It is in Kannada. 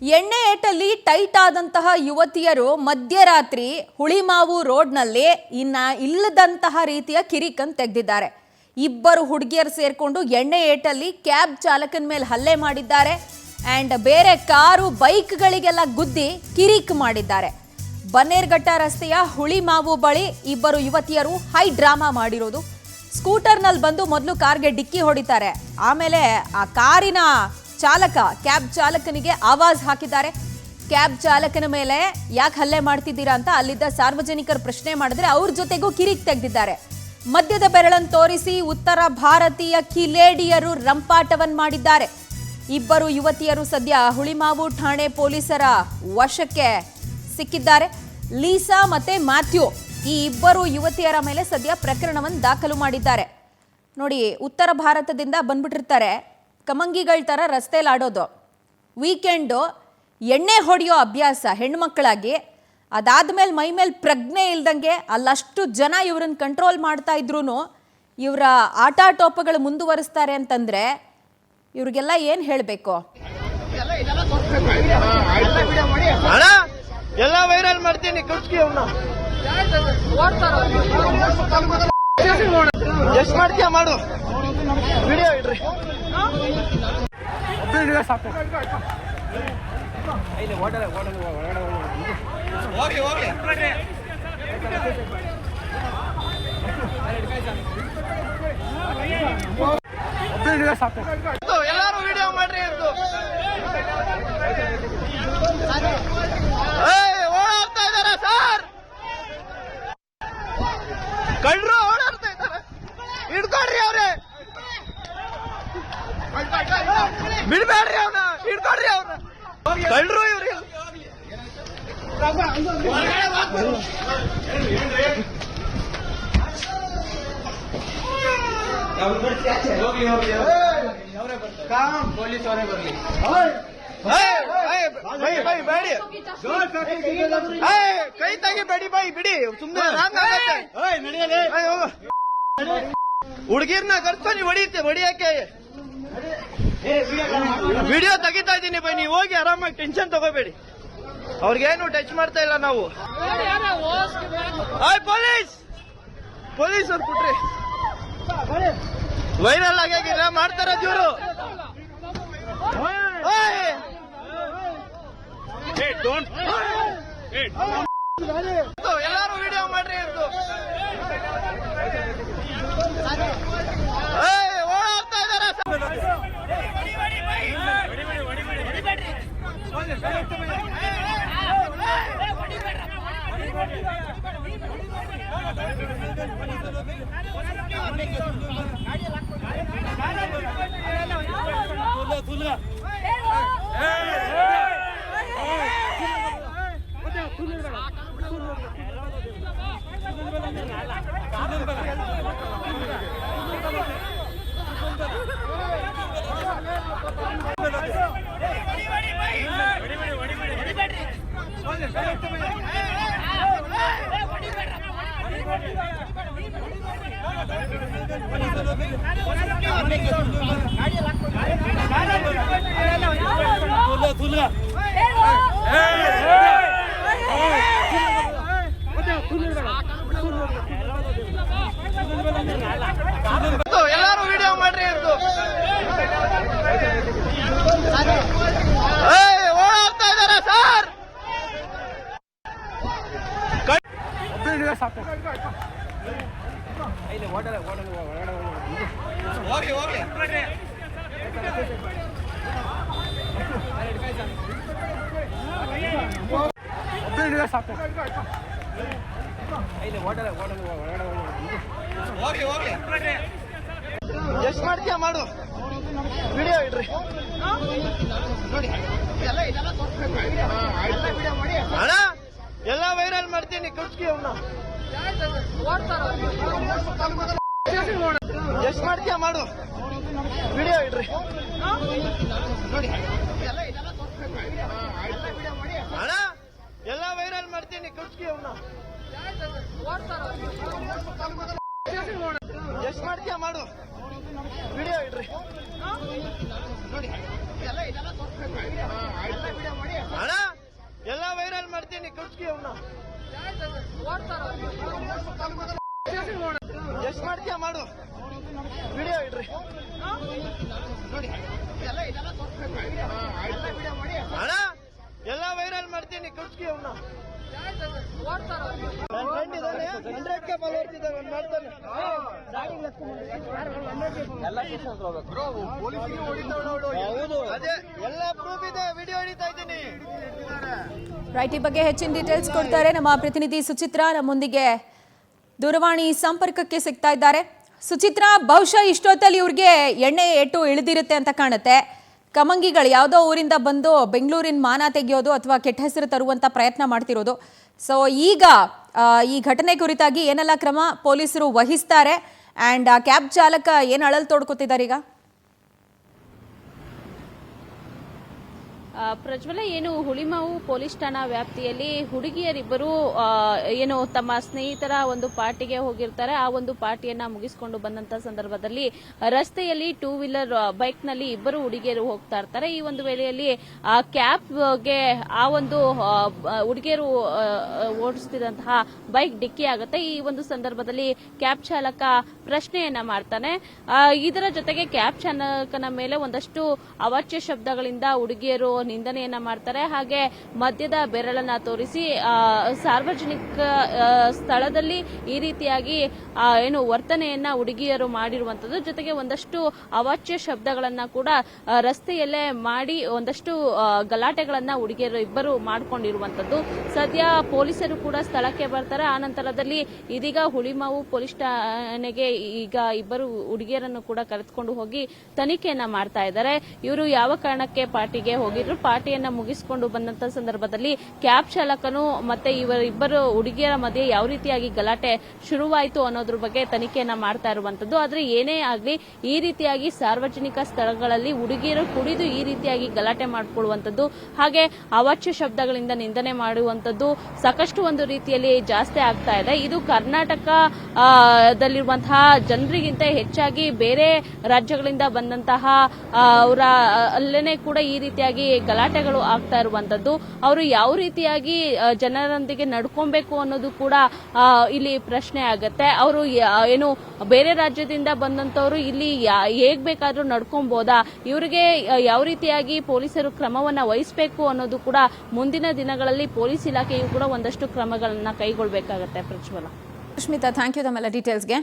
ಎಣ್ಣೆ ಏಟಲ್ಲಿ ಟೈಟ್ ಆದಂತಹ ಯುವತಿಯರು ಮಧ್ಯರಾತ್ರಿ ಹುಳಿಮಾವು ರೋಡ್ನಲ್ಲಿ ಇಲ್ಲದಂತಹ ರೀತಿಯ ಕಿರಿಕನ್ ತೆಗೆದಿದ್ದಾರೆ. ಇಬ್ಬರು ಹುಡುಗಿಯರು ಸೇರ್ಕೊಂಡು ಎಣ್ಣೆ ಏಟಲ್ಲಿ ಕ್ಯಾಬ್ ಚಾಲಕನ ಮೇಲೆ ಹಲ್ಲೆ ಮಾಡಿದ್ದಾರೆ ಅಂಡ್ ಬೇರೆ ಕಾರು ಬೈಕ್ಗಳಿಗೆಲ್ಲ ಗುದ್ದಿ ಕಿರಿಕ್ ಮಾಡಿದ್ದಾರೆ. ಬನ್ನೇರ್ಘಟ್ಟ ರಸ್ತೆಯ ಹುಳಿಮಾವು ಬಳಿ ಇಬ್ಬರು ಯುವತಿಯರು ಹೈ ಡ್ರಾಮಾ ಮಾಡಿರೋದು. ಸ್ಕೂಟರ್ನಲ್ಲಿ ಬಂದು ಮೊದಲು ಕಾರ್ಗೆ ಡಿಕ್ಕಿ ಹೊಡಿತಾರೆ, ಆಮೇಲೆ ಆ ಕಾರಿನ ಚಾಲಕ ಕ್ಯಾಬ್ ಚಾಲಕನಿಗೆ ಆವಾಜ್ ಹಾಕಿದ್ದಾರೆ. ಕ್ಯಾಬ್ ಚಾಲಕನ ಮೇಲೆ ಯಾಕೆ ಹಲ್ಲೆ ಮಾಡ್ತಿದ್ದೀರಾ ಅಂತ ಅಲ್ಲಿದ್ದ ಸಾರ್ವಜನಿಕರು ಪ್ರಶ್ನೆ ಮಾಡಿದ್ರೆ ಅವ್ರ ಜೊತೆಗೂ ಕಿರಿಕ್ ತೆಗೆದಿದ್ದಾರೆ. ಮದ್ಯದ ಬೆರಳನ್ನು ತೋರಿಸಿ ಉತ್ತರ ಭಾರತೀಯ ಕಿಲೇಡಿಯರು ರಂಪಾಟವನ್ ಮಾಡಿದ್ದಾರೆ. ಇಬ್ಬರು ಯುವತಿಯರು ಸದ್ಯ ಹುಳಿಮಾವು ಠಾಣೆ ಪೊಲೀಸರ ವಶಕ್ಕೆ ಸಿಕ್ಕಿದ್ದಾರೆ. ಲೀಸಾ ಮತ್ತೆ ಮ್ಯಾಥ್ಯೂ ಈ ಇಬ್ಬರು ಯುವತಿಯರ ಮೇಲೆ ಸದ್ಯ ಪ್ರಕರಣವನ್ನು ದಾಖಲು ಮಾಡಿದ್ದಾರೆ. ನೋಡಿ, ಉತ್ತರ ಭಾರತದಿಂದ ಬಂದ್ಬಿಟ್ಟಿರ್ತಾರೆ, ಕಮಂಗಿಗಳ ಥರ ರಸ್ತೆಯಲ್ಲಿ ಆಡೋದು, ವೀಕೆಂಡು ಎಣ್ಣೆ ಹೊಡೆಯೋ ಅಭ್ಯಾಸ ಹೆಣ್ಮಕ್ಕಳಾಗಿ, ಅದಾದ್ಮೇಲೆ ಮೈ ಮೇಲೆ ಪ್ರಜ್ಞೆ ಇಲ್ದಂಗೆ ಅಲ್ಲಷ್ಟು ಜನ ಇವ್ರನ್ನ ಕಂಟ್ರೋಲ್ ಮಾಡ್ತಾ ಇದ್ರು ಇವರ ಆಟಾಟೋಪಗಳು ಮುಂದುವರಿಸ್ತಾರೆ ಅಂತಂದ್ರೆ ಇವ್ರಿಗೆಲ್ಲ ಏನು ಹೇಳಬೇಕು? ಎಲ್ಲ ವೈರಲ್ ಮಾಡ್ತೀನಿ, ಎಷ್ಟು ಮಾಡ್ತೀಯ ಮಾಡು, ವಿಡಿಯೋ ಇಡ್ರಿ. ಎಲ್ಲಾರು ವಿಡಿಯೋ ಮಾಡ್ರಿ. ಓಡಾಡ್ತಾ ಇದಾರ ಸರ್, ಕಳ್ಳರು ಓಡಾಡ್ತಾ ಇದಾರೆ, ಹಿಡ್ಕೊಡ್ರಿ ಅವ್ರೆ, ಬಿಡ್ಬೇಡ್ರಿ ಅವ್ನ, ಹಿಡ್ಕೊಡ್ರಿ ಅವ್ರ, ಕಳ್ಳರು ಇವ್ರಿ. ಪೊಲೀಸ್ ಅವರೇ ಬರ್ಲಿ, ಕೈ ತೆಗಿಬೇಡಿ ಬೈ, ಬಿಡಿ ಸುಮ್ಮನೆ. ಹುಡುಗಿರ್ನ ಕರ್ಕೊಂಡು ಹೊಡಿಯಕ್ಕೆ ವಿಡಿಯೋ ತೆಗಿತಾ ಇದ್ದೀನಿ ಬೈ, ನೀವು ಹೋಗಿ ಆರಾಮಾಗಿ, ಟೆನ್ಷನ್ ತಗೋಬೇಡಿ. ಅವ್ರಿಗೇನು ಟಚ್ ಮಾಡ್ತಾ ಇಲ್ಲ ನಾವು. ಪೊಲೀಸ್ ಅವ್ರು ಕೊಟ್ರಿ, ವೈರಲ್ ಆಗಿಲ್ಲ ಮಾಡ್ತಾರ ಇವರು. ಎಲ್ಲಾರು ವಿಡಿಯೋ ಮಾಡ್ರಿ. ಓಡಾಡ್ತಾ ಇದಾರ ಎಲ್ಲಾರು ವಿಡಿಯೋ ಮಾಡ್ರಿ. ಓಡಾಡ್ತಾ ಇದಾರ ಸರ್, ಎಷ್ಟು ಮಾಡ್ತೀಯ ಮಾಡು, ವಿಡಿಯೋ ಇಡ್ರಿ. ಅಣ್ಣ ಎಲ್ಲ ವೈರಲ್ ಮಾಡ್ತೀನಿ, ಎಷ್ಟು ಮಾಡ್ತೀಯ ಮಾಡು, ವಿಡಿಯೋ ಇಡ್ರಿ. ಅಣ್ಣ ಎಲ್ಲ ವೈರಲ್ ಮಾಡ್ತೀನಿ, ಎಷ್ಟು ಮಾಡ್ತೀಯ ಮಾಡು. ವಿಡಿಯೋ ಇಡ್ರಿ ಅಣ್ಣ ಎಲ್ಲ ವೈರಲ್ ಮಾಡ್ತೀನಿ ಕುರ್ಸ್ಕಿ ಅವನ್ನ ಎಷ್ಟು ಮಾಡ್ತೀಯ ಮಾಡು ವಿಡಿಯೋ ಇಡ್ರಿ ಅಣ್ಣ ಎಲ್ಲ ವೈರಲ್ ಮಾಡ್ತೀನಿ ಕುರ್ಸ್ಕಿ ಅವನ್ನ ಅದೇ ಎಲ್ಲ ಪ್ರೂಫ್ ಇದೆ ವಿಡಿಯೋ ಹಿಡಿತಾ ಇದ್ದೀನಿ ರೈಟ್, ಈ ಬಗ್ಗೆ ಹೆಚ್ಚಿನ ಡೀಟೇಲ್ಸ್ ಕೊಡ್ತಾರೆ ನಮ್ಮ ಪ್ರತಿನಿಧಿ ಸುಚಿತ್ರಾ. ನಮ್ಮೊಂದಿಗೆ ದೂರವಾಣಿ ಸಂಪರ್ಕಕ್ಕೆ ಸಿಗ್ತಾ ಇದ್ದಾರೆ. ಸುಚಿತ್ರಾ, ಬಹುಶಃ ಇಷ್ಟೊತ್ತಲ್ಲಿ ಇವ್ರಿಗೆ ಎಣ್ಣೆ ಏಟು ಇಳಿದಿರುತ್ತೆ ಅಂತ ಕಾಣುತ್ತೆ. ಕಮಂಗಿಗಳು ಯಾವುದೋ ಊರಿಂದ ಬಂದು ಬೆಂಗಳೂರಿನ ಮಾನ ತೆಗೆಯೋದು ಅಥವಾ ಕೆಟ್ಟ ಹೆಸರು ತರುವಂತ ಪ್ರಯತ್ನ ಮಾಡ್ತಿರೋದು. ಸೊ ಈಗ ಈ ಘಟನೆ ಕುರಿತಾಗಿ ಏನೆಲ್ಲ ಕ್ರಮ ಪೊಲೀಸರು ವಹಿಸ್ತಾರೆ ಅಂಡ್ ಕ್ಯಾಬ್ ಚಾಲಕ ಏನು ಅಳಲು ತೋಡ್ಕೊತಿದ್ದಾರೆ ಈಗ? ಪ್ರಜ್ವಲ, ಏನು ಹುಳಿಮಾವು ಪೊಲೀಸ್ ಠಾಣಾ ವ್ಯಾಪ್ತಿಯಲ್ಲಿ ಹುಡುಗಿಯರಿಬ್ಬರು ಏನು ತಮ್ಮ ಸ್ನೇಹಿತರ ಒಂದು ಪಾರ್ಟಿಗೆ ಹೋಗಿರ್ತಾರೆ. ಆ ಒಂದು ಪಾರ್ಟಿಯನ್ನ ಮುಗಿಸಿಕೊಂಡು ಬಂದಂತ ಸಂದರ್ಭದಲ್ಲಿ ರಸ್ತೆಯಲ್ಲಿ ಟೂ ವೀಲರ್ ಬೈಕ್ ನಲ್ಲಿ ಇಬ್ಬರು ಹುಡುಗಿಯರು ಹೋಗ್ತಾ ಇರ್ತಾರೆ. ಈ ಒಂದು ವೇಳೆಯಲ್ಲಿ ಕ್ಯಾಬ್ಗೆ ಆ ಒಂದು ಹುಡುಗಿಯರು ಓಡಿಸುತ್ತಿದ್ದಂತಹ ಬೈಕ್ ಡಿಕ್ಕಿ ಆಗುತ್ತೆ. ಈ ಒಂದು ಸಂದರ್ಭದಲ್ಲಿ ಕ್ಯಾಬ್ ಚಾಲಕ ಪ್ರಶ್ನೆಯನ್ನ ಮಾಡ್ತಾನೆ. ಇದರ ಜೊತೆಗೆ ಕ್ಯಾಬ್ ಚಾಲಕನ ಮೇಲೆ ಒಂದಷ್ಟು ಅವಾಚ್ಯ ಶಬ್ದಗಳಿಂದ ಹುಡುಗಿಯರು ನಿಂದನೆಯನ್ನ ಮಾಡ್ತಾರೆ. ಹಾಗೆ ಮದ್ಯದ ಬೆರಳನ್ನ ತೋರಿಸಿ ಸಾರ್ವಜನಿಕ ಸ್ಥಳದಲ್ಲಿ ಈ ರೀತಿಯಾಗಿ ಏನು ವರ್ತನೆಯನ್ನ ಹುಡುಗಿಯರು ಮಾಡಿರುವಂತದ್ದು, ಜೊತೆಗೆ ಒಂದಷ್ಟು ಅವಾಚ್ಯ ಶಬ್ದಗಳನ್ನ ಕೂಡ ರಸ್ತೆಯಲ್ಲೇ ಮಾಡಿ ಒಂದಷ್ಟು ಗಲಾಟೆಗಳನ್ನ ಹುಡುಗಿಯರು ಇಬ್ಬರು ಮಾಡಿಕೊಂಡಿರುವಂತದ್ದು. ಸದ್ಯ ಪೊಲೀಸರು ಕೂಡ ಸ್ಥಳಕ್ಕೆ ಬರ್ತಾರೆ. ಆ ನಂತರದಲ್ಲಿ ಇದೀಗ ಹುಳಿಮಾವು ಪೊಲೀಸ್ ಠಾಣೆಗೆ ಈಗ ಇಬ್ಬರು ಹುಡುಗಿಯರನ್ನು ಕೂಡ ಕರೆದುಕೊಂಡು ಹೋಗಿ ತನಿಖೆಯನ್ನ ಮಾಡ್ತಾ ಇದ್ದಾರೆ. ಇವರು ಯಾವ ಕಾರಣಕ್ಕೆ ಪಾರ್ಟಿಗೆ ಹೋಗಿದ್ರು, ಪಾರ್ಟಿಯನ್ನ ಮುಗಿಸಿಕೊಂಡು ಬಂದಂತ ಸಂದರ್ಭದಲ್ಲಿ ಕ್ಯಾಬ್ ಚಾಲಕನು ಮತ್ತೆ ಇವರಿಬ್ಬರು ಹುಡುಗಿಯರ ಮಧ್ಯೆ ಯಾವ ರೀತಿಯಾಗಿ ಗಲಾಟೆ ಶುರುವಾಯಿತು ಅನ್ನೋದ್ರ ಬಗ್ಗೆ ತನಿಖೆಯನ್ನ ಮಾಡ್ತಾ ಇರುವಂತದ್ದು. ಆದ್ರೆ ಏನೇ ಆಗ್ಲಿ ಈ ರೀತಿಯಾಗಿ ಸಾರ್ವಜನಿಕ ಸ್ಥಳಗಳಲ್ಲಿ ಹುಡುಗಿಯರು ಕುಡಿದು ಈ ರೀತಿಯಾಗಿ ಗಲಾಟೆ ಮಾಡಿಕೊಳ್ಳುವಂತದ್ದು, ಹಾಗೆ ಅವಾಚ್ಯ ಶಬ್ದಗಳಿಂದ ನಿಂದನೆ ಮಾಡುವಂತದ್ದು ಸಾಕಷ್ಟು ಒಂದು ರೀತಿಯಲ್ಲಿ ಜಾಸ್ತಿ ಆಗ್ತಾ ಇದೆ. ಇದು ಕರ್ನಾಟಕದಲ್ಲಿರುವಂತಹ ಜನರಿಗಿಂತ ಹೆಚ್ಚಾಗಿ ಬೇರೆ ರಾಜ್ಯಗಳಿಂದ ಬಂದಂತಹ ಅವರ ಅಲ್ಲೇನೆ ಕೂಡ ಈ ರೀತಿಯಾಗಿ ಗಲಾಟೆಗಳು ಆಗ್ತಾ ಇರುವಂತದ್ದು. ಅವರು ಯಾವ ರೀತಿಯಾಗಿ ಜನರೊಂದಿಗೆ ನಡ್ಕೊಬೇಕು ಅನ್ನೋದು ಕೂಡ ಇಲ್ಲಿ ಪ್ರಶ್ನೆ ಆಗತ್ತೆ. ಅವರು ಏನು ಬೇರೆ ರಾಜ್ಯದಿಂದ ಬಂದಂತವರು ಇಲ್ಲಿ ಹೇಗ್ ಬೇಕಾದ್ರೂ ನಡ್ಕೊಬೋದಾ, ಇವರಿಗೆ ಯಾವ ರೀತಿಯಾಗಿ ಪೊಲೀಸರು ಕ್ರಮವನ್ನ ವಹಿಸಬೇಕು ಅನ್ನೋದು ಕೂಡ ಮುಂದಿನ ದಿನಗಳಲ್ಲಿ ಪೊಲೀಸ್ ಇಲಾಖೆಯು ಕೂಡ ಒಂದಷ್ಟು ಕ್ರಮಗಳನ್ನ ಕೈಗೊಳ್ಳಬೇಕಾಗತ್ತೆ. ಪ್ರಜ್ವಲ. ಸುಷ್ಮಿತಾ, ಥ್ಯಾಂಕ್ ಯು ತಮ್ಮೆಲ್ಲ ಡೀಟೇಲ್ಸ್ಗೆ.